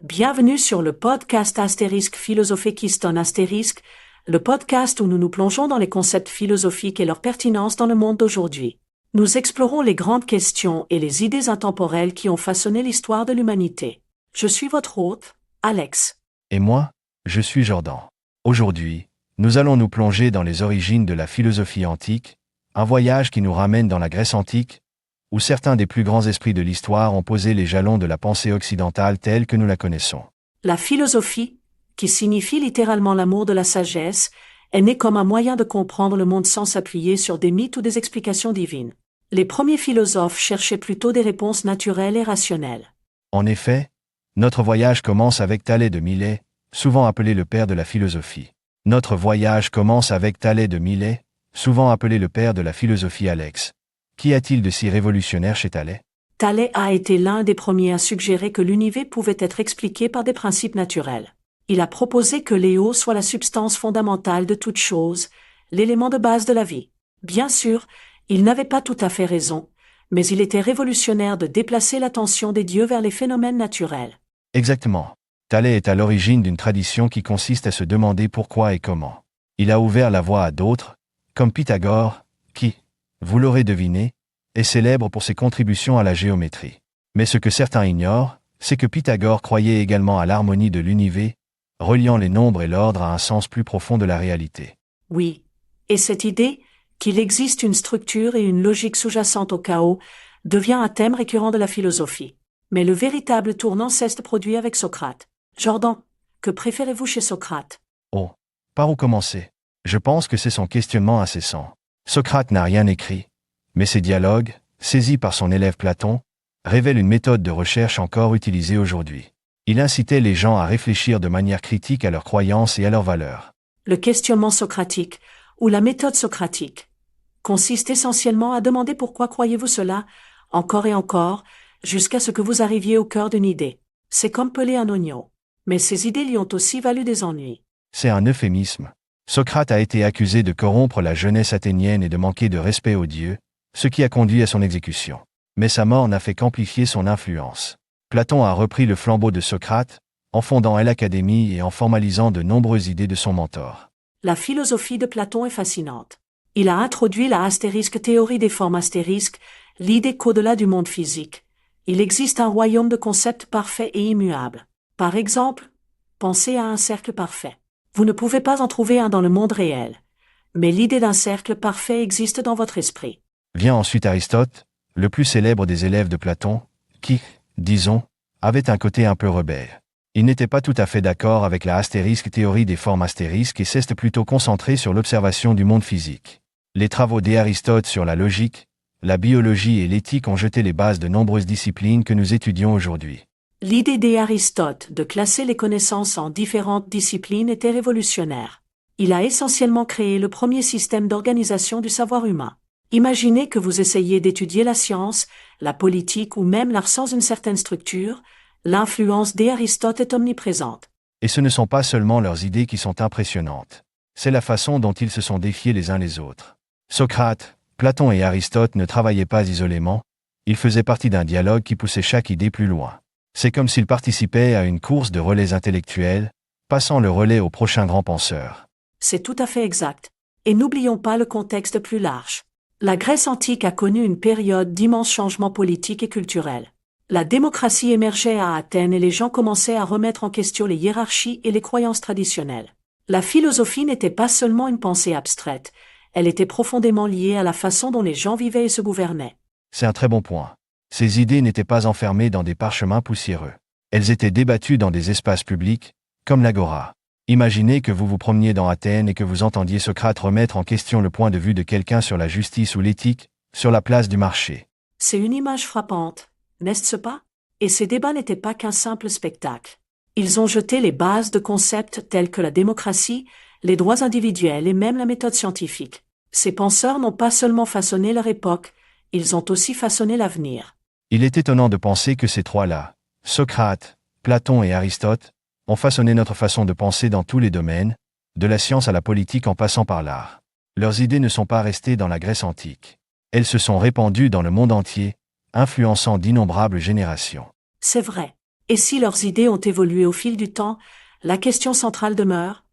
Bienvenue sur le podcast Astérisque Philosophekiston Astérisque, le podcast où nous nous plongeons dans les concepts philosophiques et leur pertinence dans le monde d'aujourd'hui. Nous explorons les grandes questions et les idées intemporelles qui ont façonné l'histoire de l'humanité. Je suis votre hôte, Alex. Et moi, je suis Jordan. Aujourd'hui, nous allons nous plonger dans les origines de la philosophie antique, un voyage qui nous ramène dans la Grèce antique, où certains des plus grands esprits de l'histoire ont posé les jalons de la pensée occidentale telle que nous la connaissons. La philosophie, qui signifie littéralement l'amour de la sagesse, est née comme un moyen de comprendre le monde sans s'appuyer sur des mythes ou des explications divines. Les premiers philosophes cherchaient plutôt des réponses naturelles et rationnelles. En effet, notre voyage commence avec Thalès de Milet, souvent appelé le père de la philosophie. Notre voyage commence avec Thalès de Milet, souvent appelé le père de la philosophie Alex. Qu'y a-t-il de si révolutionnaire chez Thalès ? Thalès a été l'un des premiers à suggérer que l'univers pouvait être expliqué par des principes naturels. Il a proposé que l'éo soit la substance fondamentale de toute chose, l'élément de base de la vie. Bien sûr, il n'avait pas tout à fait raison, mais il était révolutionnaire de déplacer l'attention des dieux vers les phénomènes naturels. Exactement. Thalès est à l'origine d'une tradition qui consiste à se demander pourquoi et comment. Il a ouvert la voie à d'autres, comme Pythagore, qui, vous l'aurez deviné, est célèbre pour ses contributions à la géométrie. Mais ce que certains ignorent, c'est que Pythagore croyait également à l'harmonie de l'univers, reliant les nombres et l'ordre à un sens plus profond de la réalité. Oui, et cette idée, qu'il existe une structure et une logique sous-jacente au chaos, devient un thème récurrent de la philosophie. Mais le véritable tournant s'est produit avec Socrate. Jordan, que préférez-vous chez Socrate ? Oh, par où commencer ? Je pense que c'est son questionnement incessant. Socrate n'a rien écrit, mais ses dialogues, saisis par son élève Platon, révèlent une méthode de recherche encore utilisée aujourd'hui. Il incitait les gens à réfléchir de manière critique à leurs croyances et à leurs valeurs. Le questionnement socratique, ou la méthode socratique, consiste essentiellement à demander pourquoi croyez-vous cela, encore et encore, jusqu'à ce que vous arriviez au cœur d'une idée. C'est comme peler un oignon. Mais ces idées lui ont aussi valu des ennuis. C'est un euphémisme. Socrate a été accusé de corrompre la jeunesse athénienne et de manquer de respect aux dieux, ce qui a conduit à son exécution. Mais sa mort n'a fait qu'amplifier son influence. Platon a repris le flambeau de Socrate, en fondant l'Académie et en formalisant de nombreuses idées de son mentor. La philosophie de Platon est fascinante. Il a introduit la astérisque théorie des formes astérisques, l'idée qu'au-delà du monde physique, il existe un royaume de concepts parfaits et immuables. Par exemple, pensez à un cercle parfait. Vous ne pouvez pas en trouver un dans le monde réel. Mais l'idée d'un cercle parfait existe dans votre esprit. Vient ensuite Aristote, le plus célèbre des élèves de Platon, qui, disons, avait un côté un peu rebelle. Il n'était pas tout à fait d'accord avec la astérisque théorie des formes astérisques et s'est plutôt concentré sur l'observation du monde physique. Les travaux d'Aristote sur la logique, la biologie et l'éthique ont jeté les bases de nombreuses disciplines que nous étudions aujourd'hui. L'idée d'Aristote de classer les connaissances en différentes disciplines était révolutionnaire. Il a essentiellement créé le premier système d'organisation du savoir humain. Imaginez que vous essayiez d'étudier la science, la politique ou même l'art sans une certaine structure, l'influence d'Aristote est omniprésente. Et ce ne sont pas seulement leurs idées qui sont impressionnantes. C'est la façon dont ils se sont défiés les uns les autres. Socrate, Platon et Aristote ne travaillaient pas isolément, ils faisaient partie d'un dialogue qui poussait chaque idée plus loin. C'est comme s'ils participaient à une course de relais intellectuels, passant le relais au prochain grand penseur. C'est tout à fait exact. Et n'oublions pas le contexte plus large. La Grèce antique a connu une période d'immenses changements politiques et culturels. La démocratie émergeait à Athènes et les gens commençaient à remettre en question les hiérarchies et les croyances traditionnelles. La philosophie n'était pas seulement une pensée abstraite, elle était profondément liée à la façon dont les gens vivaient et se gouvernaient. C'est un très bon point. Ces idées n'étaient pas enfermées dans des parchemins poussiéreux. Elles étaient débattues dans des espaces publics, comme l'agora. Imaginez que vous vous promeniez dans Athènes et que vous entendiez Socrate remettre en question le point de vue de quelqu'un sur la justice ou l'éthique, sur la place du marché. C'est une image frappante, n'est-ce pas ? Et ces débats n'étaient pas qu'un simple spectacle. Ils ont jeté les bases de concepts tels que la démocratie, les droits individuels et même la méthode scientifique. Ces penseurs n'ont pas seulement façonné leur époque, ils ont aussi façonné l'avenir. Il est étonnant de penser que ces trois-là, Socrate, Platon et Aristote, ont façonné notre façon de penser dans tous les domaines, de la science à la politique en passant par l'art. Leurs idées ne sont pas restées dans la Grèce antique. Elles se sont répandues dans le monde entier, influençant d'innombrables générations. C'est vrai. Et si leurs idées ont évolué au fil du temps, la question centrale demeure: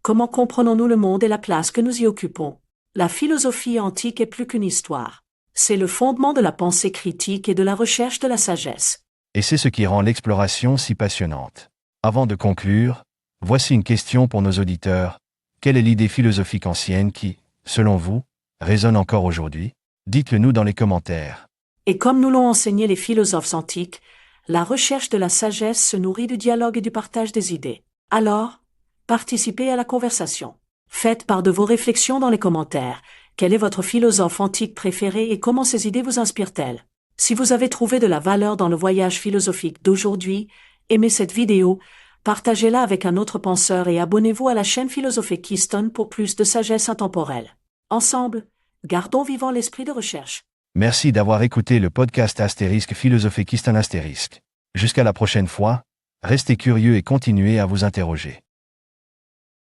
comment comprenons-nous le monde et la place que nous y occupons? La philosophie antique est plus qu'une histoire. C'est le fondement de la pensée critique et de la recherche de la sagesse. Et c'est ce qui rend l'exploration si passionnante. Avant de conclure, voici une question pour nos auditeurs. Quelle est l'idée philosophique ancienne qui, selon vous, résonne encore aujourd'hui? Dites-le nous dans les commentaires. Et comme nous l'ont enseigné les philosophes antiques, la recherche de la sagesse se nourrit du dialogue et du partage des idées. Alors, participez à la conversation. Faites part de vos réflexions dans les commentaires. Quel est votre philosophe antique préféré et comment ces idées vous inspirent-elles? Si vous avez trouvé de la valeur dans le voyage philosophique d'aujourd'hui, aimez cette vidéo, partagez-la avec un autre penseur et abonnez-vous à la chaîne Philosopher Keystone pour plus de sagesse intemporelle. Ensemble, gardons vivant l'esprit de recherche. Merci d'avoir écouté le podcast Astérisque Philosopher Keystone Astérisque. Jusqu'à la prochaine fois, restez curieux et continuez à vous interroger.